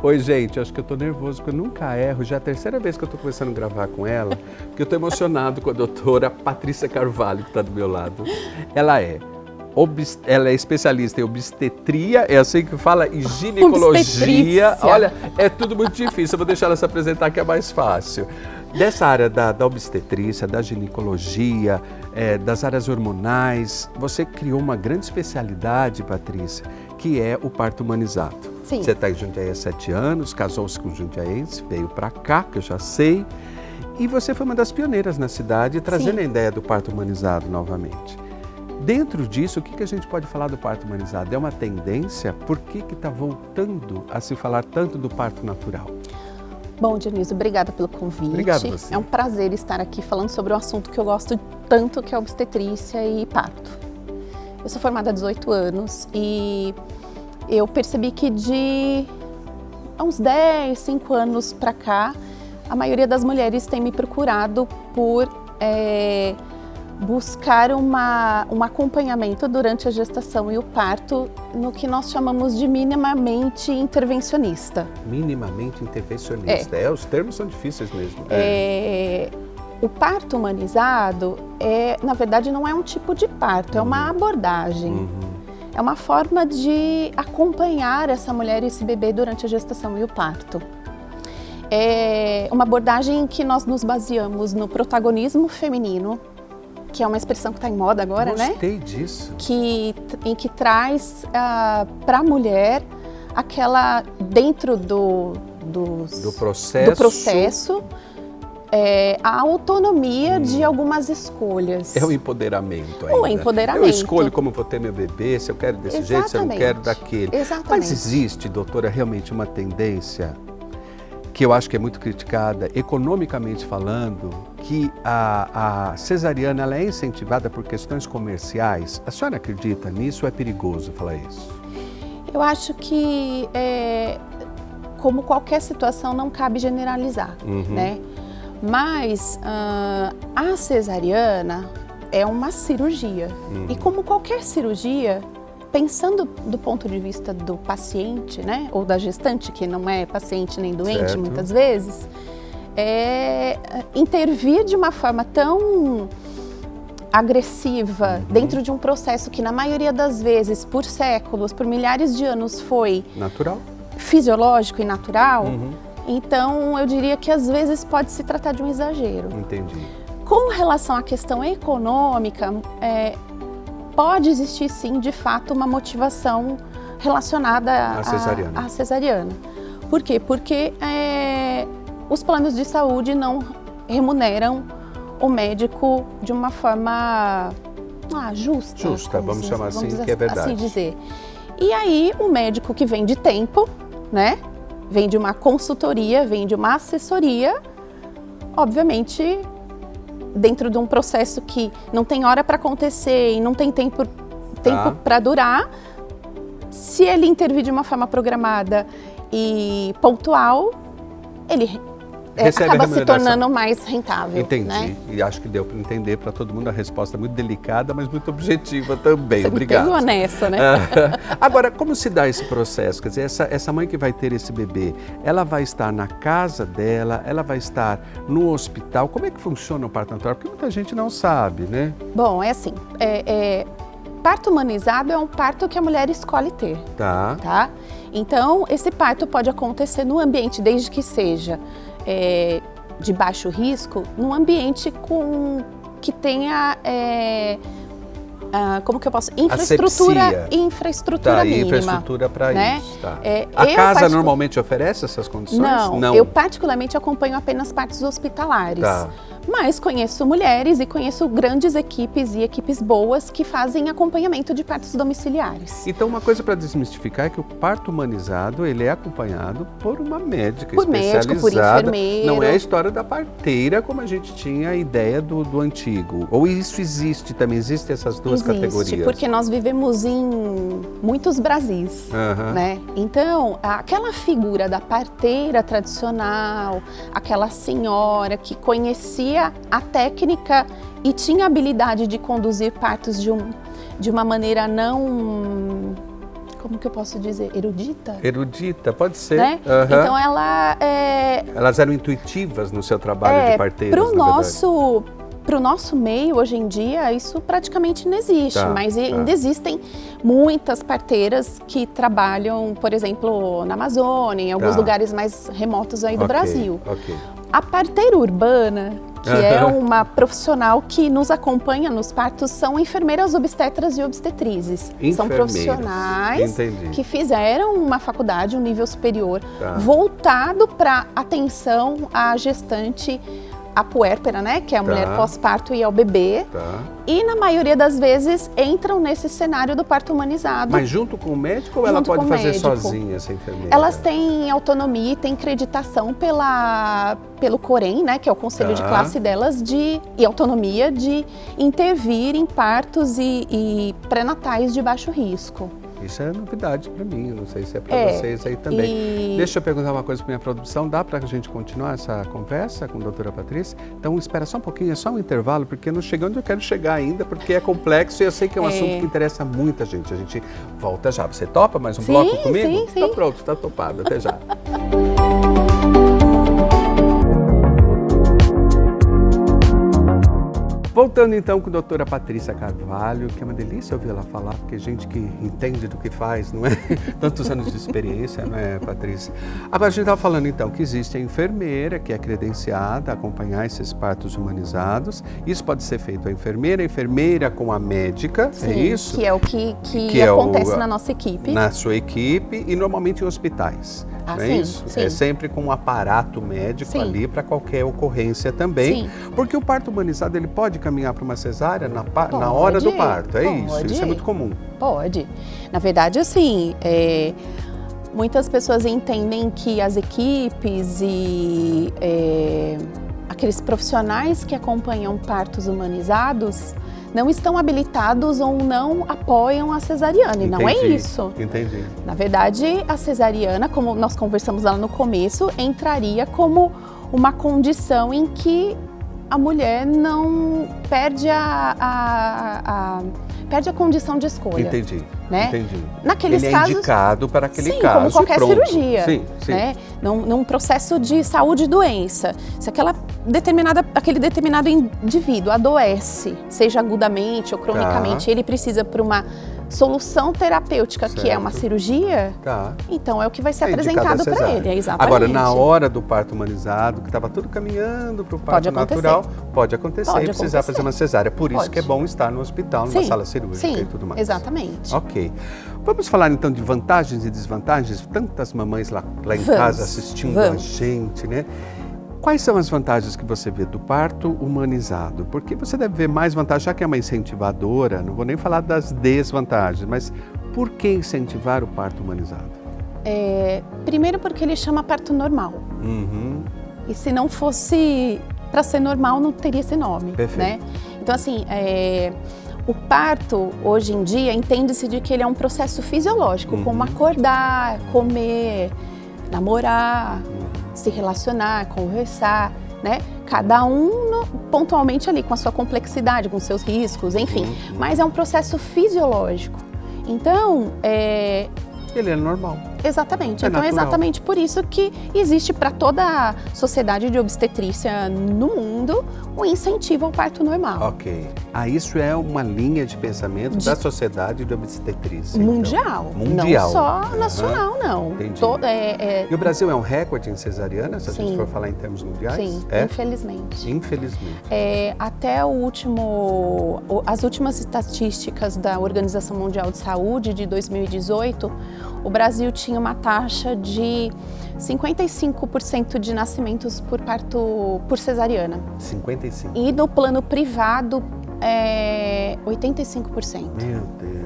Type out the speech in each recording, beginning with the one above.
Oi, gente, acho que eu tô nervoso porque eu nunca erro, já é a terceira vez que eu tô começando a gravar com ela, porque eu tô emocionado com a doutora Patrícia Carvalho, que tá do meu lado. Ela é especialista em obstetria, é assim que fala, e ginecologia. Olha, é tudo muito difícil, eu vou deixar ela se apresentar que é mais fácil. Dessa área da obstetrícia, da ginecologia, das áreas hormonais, você criou uma grande especialidade, Patrícia, que é o parto humanizado. Sim. Você está em Jundiaí há 7 anos, casou-se com jundiaense, veio para cá, que eu já sei, e você foi uma das pioneiras na cidade, trazendo a ideia do parto humanizado novamente. Dentro disso, o que a gente pode falar do parto humanizado? É uma tendência? Por que está voltando a se falar tanto do parto natural? Bom, Dionísio, obrigada pelo convite. Obrigado a você. É um prazer estar aqui falando sobre um assunto que eu gosto tanto, que é obstetrícia e parto. Eu sou formada há 18 anos e eu percebi que de uns 10, 5 anos para cá, a maioria das mulheres tem me procurado por buscar um acompanhamento durante a gestação e o parto no que nós chamamos de minimamente intervencionista. Minimamente intervencionista. Os termos são difíceis mesmo. O parto humanizado, na verdade, não é um tipo de parto, é uma abordagem. É uma forma de acompanhar essa mulher e esse bebê durante a gestação e o parto. É uma abordagem em que nós nos baseamos no protagonismo feminino, que é uma expressão que está em moda agora, né? Gostei disso. Em que traz para a mulher aquela, dentro do processo, a autonomia de algumas escolhas. É o empoderamento ainda. O empoderamento. Eu escolho como vou ter meu bebê, se eu quero desse jeito, se eu não quero daquele. Exatamente. Mas existe, doutora, realmente uma tendência que eu acho que é muito criticada, economicamente falando, que a cesariana ela é incentivada por questões comerciais. A senhora acredita nisso ou é perigoso falar isso? Eu acho que, como qualquer situação, não cabe generalizar, né? Mas a cesariana é uma cirurgia. E como qualquer cirurgia, pensando do ponto de vista do paciente, né, ou da gestante, que não é paciente nem doente muitas vezes, intervir de uma forma tão agressiva dentro de um processo que na maioria das vezes, por séculos, por milhares de anos foi natural, fisiológico e natural, então eu diria que às vezes pode se tratar de um exagero. Entendi. Com relação à questão econômica, pode existir sim, de fato, uma motivação relacionada à cesariana. Por quê? Porque os planos de saúde não remuneram o médico de uma forma justa. Justa, vamos chamar assim, que é verdade. Assim dizer. E aí o médico que vem de tempo, né? Vem de uma consultoria, vem de uma assessoria, obviamente, dentro de um processo que não tem hora para acontecer e não tem tempo para durar, se ele intervir de uma forma programada e pontual, ele acaba se tornando mais rentável. Entendi, né? E acho que deu para entender para todo mundo a resposta muito delicada, mas muito objetiva também. Você Obrigado. me pegou nessa, né? Agora, como se dá esse processo? Quer dizer, essa mãe que vai ter esse bebê, ela vai estar na casa dela, ela vai estar no hospital? Como é que funciona o parto natural? Porque muita gente não sabe, né? Bom, é assim, parto humanizado é um parto que a mulher escolhe ter. Tá? Então, esse parto pode acontecer no ambiente, desde que seja de baixo risco, num ambiente que tenha como que eu posso... Infraestrutura Tá, mínima. Infraestrutura para né? isso. Tá. A casa normalmente oferece essas condições? Não, eu particularmente acompanho apenas partos hospitalares. Tá. Mas conheço mulheres e conheço grandes equipes e equipes boas que fazem acompanhamento de partos domiciliares. Então, uma coisa para desmistificar é que o parto humanizado, ele é acompanhado por uma médica especializada. Médico, por enfermeiro. Não é a história da parteira como a gente tinha a ideia do antigo. Ou isso existe também? Existem essas duas categorias? Porque nós vivemos em muitos Brasis, né? Então, aquela figura da parteira tradicional, aquela senhora que conhecia a técnica e tinha habilidade de conduzir partos de uma maneira não... Como que eu posso dizer? Erudita? Erudita, pode ser. Né? Então ela... Elas eram intuitivas no seu trabalho de parteiras, Para o nosso meio, hoje em dia, isso praticamente não existe, mas ainda existem muitas parteiras que trabalham, por exemplo, na Amazônia, em alguns lugares mais remotos aí do Brasil. A parteira urbana, que é uma profissional que nos acompanha nos partos, são enfermeiras obstetras e obstetrizes. São profissionais que fizeram uma faculdade, um nível superior, voltado para atenção à gestante, a puérpera, né, que é a mulher pós-parto e ao bebê, e na maioria das vezes entram nesse cenário do parto humanizado. Mas junto com o médico ou ela pode fazer sozinha, essa enfermeira? Elas têm autonomia e têm creditação pelo COREM, né, que é o conselho de classe delas, e autonomia de intervir em partos e pré-natais de baixo risco. Isso é novidade para mim, não sei se é para vocês aí também. Deixa eu perguntar uma coisa para minha produção, dá para a gente continuar essa conversa com a doutora Patrícia? Então espera só um pouquinho, é só um intervalo, porque eu não cheguei onde eu quero chegar ainda, porque é complexo e eu sei que é um assunto que interessa muita gente. A gente volta já. Você topa mais um bloco comigo? Sim. Então pronto, está topado, até já. Voltando então com a doutora Patrícia Carvalho, que é uma delícia ouvir ela falar, porque gente que entende do que faz, não é? Tantos anos de experiência, não é, Patrícia? Agora a gente estava falando então que existe a enfermeira, que é credenciada a acompanhar esses partos humanizados. Isso pode ser feito a enfermeira com a médica, é isso? Que é o que acontece na nossa equipe. Na sua equipe e normalmente em hospitais. Não é isso? Sim. É sempre com um aparato médico ali para qualquer ocorrência também. Sim. Porque o parto humanizado ele pode caminhar para uma cesárea na hora do parto, é isso? Isso é muito comum. Pode. Na verdade, assim, muitas pessoas entendem que as equipes e aqueles profissionais que acompanham partos humanizados não estão habilitados ou não apoiam a cesariana, e não é isso. Entendi. Na verdade, a cesariana, como nós conversamos lá no começo, entraria como uma condição em que a mulher não perde a condição de escolha. Entendi. Né? Entendi. Naqueles Ele casos, é indicado para aquele caso. Sim, como qualquer cirurgia. Sim. Né? Num processo de saúde e doença. Se aquele determinado indivíduo adoece, seja agudamente ou cronicamente, ele precisa por uma solução terapêutica, que é uma cirurgia, então é o que vai ser apresentado para ele. Exatamente. Agora, na hora do parto humanizado, que estava tudo caminhando para o parto natural, pode acontecer e precisar fazer uma cesárea. Por isso que é bom estar no hospital, numa sala cirúrgica e tudo mais. Exatamente. Ok. Vamos falar então de vantagens e desvantagens? Tantas mamães lá em casa assistindo a gente, né? Quais são as vantagens que você vê do parto humanizado? Porque você deve ver mais vantagens, já que é uma incentivadora, não vou nem falar das desvantagens, mas por que incentivar o parto humanizado? Primeiro porque ele chama parto normal. E se não fosse para ser normal, não teria esse nome. Perfeito. Né? Então assim, o parto, hoje em dia, entende-se de que ele é um processo fisiológico, como acordar, comer, namorar, se relacionar, conversar, né? Cada um pontualmente ali com a sua complexidade, com seus riscos, enfim. Mas é um processo fisiológico. Então, ele é normal. Exatamente. É Então é natural. exatamente por isso que existe para toda a sociedade de obstetrícia no mundo um incentivo ao parto normal. Ok. Isso é uma linha de pensamento da sociedade de obstetrícia. Mundial. Então. Mundial. Não só nacional, não. Entendi. E o Brasil é um recorde em cesariana, se a gente for falar em termos mundiais? Sim, infelizmente. Infelizmente. Até as últimas estatísticas da Organização Mundial de Saúde de 2018, o Brasil tinha uma taxa de 55% de nascimentos por parto por cesariana. 55%. E no plano privado, 85%. Meu Deus,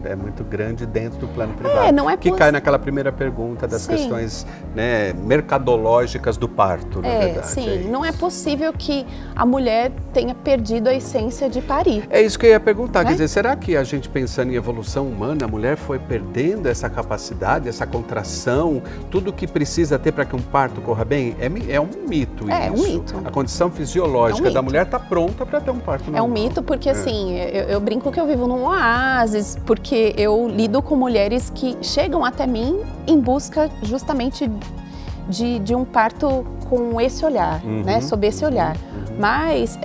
é muito grande dentro do plano privado. Não é que cai naquela primeira pergunta das questões, né, mercadológicas do parto, na verdade. Sim, não é possível que a mulher tenha perdido a essência de parir. É isso que eu ia perguntar, quer dizer, será que a gente pensando em evolução humana, a mulher foi perdendo essa capacidade, essa contração, tudo que precisa ter para que um parto corra bem? É um mito isso. É um mito. A condição fisiológica da mulher está pronta para ter um parto normal. É um mito porque, assim, eu brinco que eu vivo num oásis, porque eu lido com mulheres que chegam até mim em busca justamente de um parto com esse olhar, né, sob esse olhar. Mas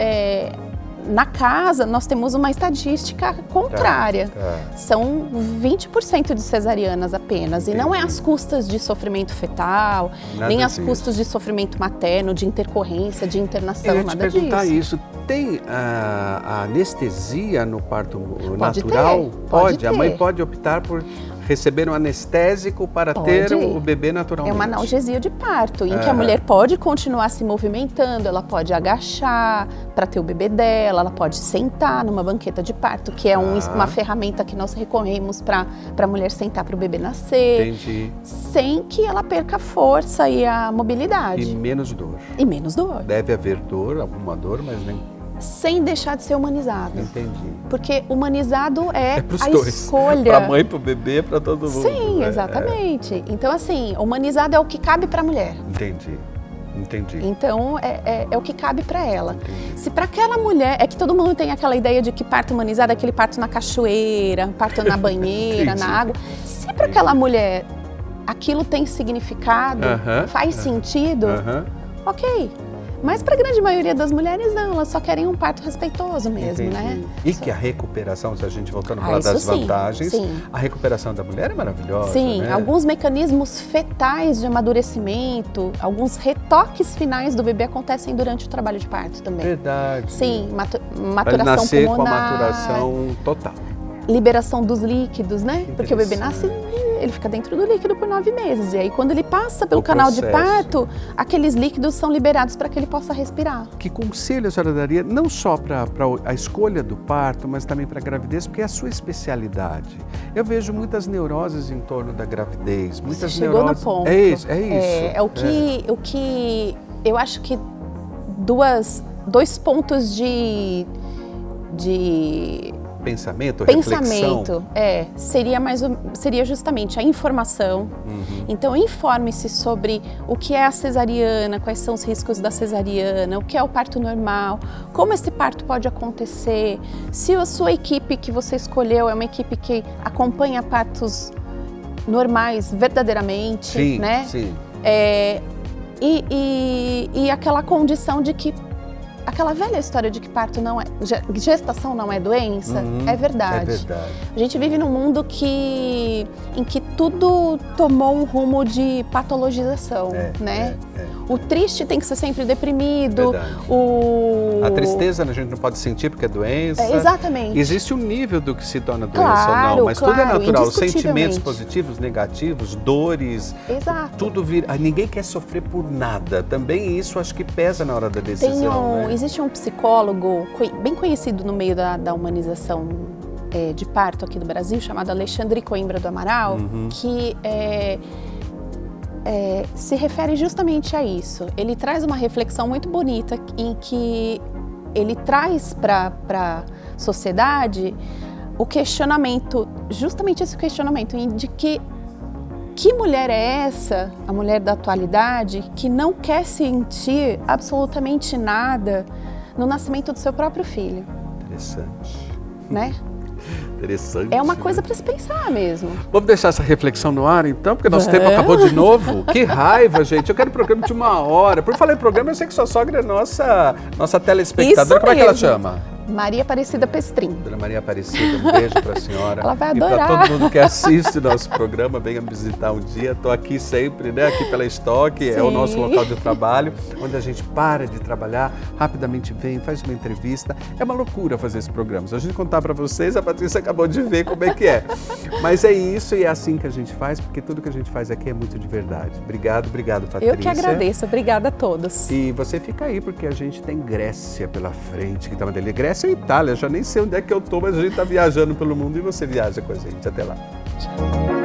na casa nós temos uma estatística contrária. São 20% de cesarianas apenas. Entendi. E não é às custas de sofrimento fetal, nem às custas de sofrimento materno, de intercorrência, de internação, nada disso. Eu ia te perguntar isso. Tem a anestesia no parto natural? Pode. A mãe pode optar por receber um anestésico para ter o bebê naturalmente. É uma analgesia de parto, em que a mulher pode continuar se movimentando, ela pode agachar para ter o bebê dela, ela pode sentar numa banqueta de parto, que é uma ferramenta que nós recorremos para a mulher sentar para o bebê nascer. Entendi. Sem que ela perca a força e a mobilidade. E menos dor. E menos dor. Deve haver dor, alguma dor, mas nem... Sem deixar de ser humanizado. Entendi. Porque humanizado é a dois. escolha. Para a mãe, para o bebê, para todo mundo. Sim, exatamente. Então, assim, humanizado é o que cabe para a mulher. Entendi. Então, é o que cabe para ela. Entendi. Se para aquela mulher, é que todo mundo tem aquela ideia de que parto humanizado é aquele parto na cachoeira, parto na banheira, na água. Se para aquela mulher aquilo tem significado, faz sentido, ok. Mas para a grande maioria das mulheres, não, elas só querem um parto respeitoso mesmo, né? E que a recuperação, se a gente voltando a falar das vantagens, a recuperação da mulher é maravilhosa, Sim, né? Alguns mecanismos fetais de amadurecimento, alguns retoques finais do bebê acontecem durante o trabalho de parto também. Verdade. Sim, maturação pra ele nascer pulmonar. Com a maturação total. Liberação dos líquidos, né? Porque o bebê nasce, ele fica dentro do líquido por 9 meses. E aí, quando ele passa pelo canal de parto, aqueles líquidos são liberados para que ele possa respirar. Que conselho a senhora daria, não só para a escolha do parto, mas também para a gravidez, porque é a sua especialidade. Eu vejo muitas neuroses em torno da gravidez. Muitas Chegou neuroses... no ponto. É isso. O que eu acho que dois pontos de pensamento, reflexão. Seria justamente a informação. Então, informe-se sobre o que é a cesariana, quais são os riscos da cesariana, o que é o parto normal, como esse parto pode acontecer, se a sua equipe que você escolheu é uma equipe que acompanha partos normais verdadeiramente, né? Sim. E aquela condição de que aquela velha história de que gestação não é doença, é verdade. É verdade. A gente vive num mundo em que tudo tomou um rumo de patologização, né? O triste tem que ser sempre deprimido. A tristeza a gente não pode sentir porque é doença. Exatamente. Existe um nível do que se torna doença ou não, mas tudo é natural. Sentimentos positivos, negativos, dores, tudo vira. Ninguém quer sofrer por nada. Também isso acho que pesa na hora da decisão. Existe um psicólogo bem conhecido no meio da humanização de parto aqui do Brasil, chamado Alexandre Coimbra do Amaral, que se refere justamente a isso. Ele traz uma reflexão muito bonita em que ele traz para a sociedade o questionamento, justamente esse questionamento de que mulher é essa, a mulher da atualidade, que não quer sentir absolutamente nada no nascimento do seu próprio filho. Interessante. Né? Interessante. É uma né? coisa para se pensar mesmo. Vamos deixar essa reflexão no ar, então, porque nosso tempo acabou de novo. Que raiva, gente. Eu quero um programa de 1 hora. Por falar em programa, eu sei que sua sogra é nossa telespectadora. Isso Como é que ela mesmo. chama? Maria Aparecida Pestrim. Dona Maria Aparecida, um beijo para a senhora. Ela vai E para adorar. todo mundo que assiste nosso programa, venha me visitar um dia. Estou aqui sempre, né? Aqui pela Estoque, é o nosso Sim. local de trabalho, onde a gente para de trabalhar, rapidamente vem, faz uma entrevista. É uma loucura fazer esse programa. Se a gente contar para vocês, a Patrícia acabou de ver como é que é. Mas é isso e é assim que a gente faz, porque tudo que a gente faz aqui é muito de verdade. Obrigado, Patrícia. Eu que agradeço. Obrigada a todos. E você fica aí, porque a gente tem Grécia pela frente, que tá uma delícia. Grécia e Itália, já nem sei onde é que eu tô, mas a gente tá viajando pelo mundo e você viaja com a gente. Até lá. Tchau.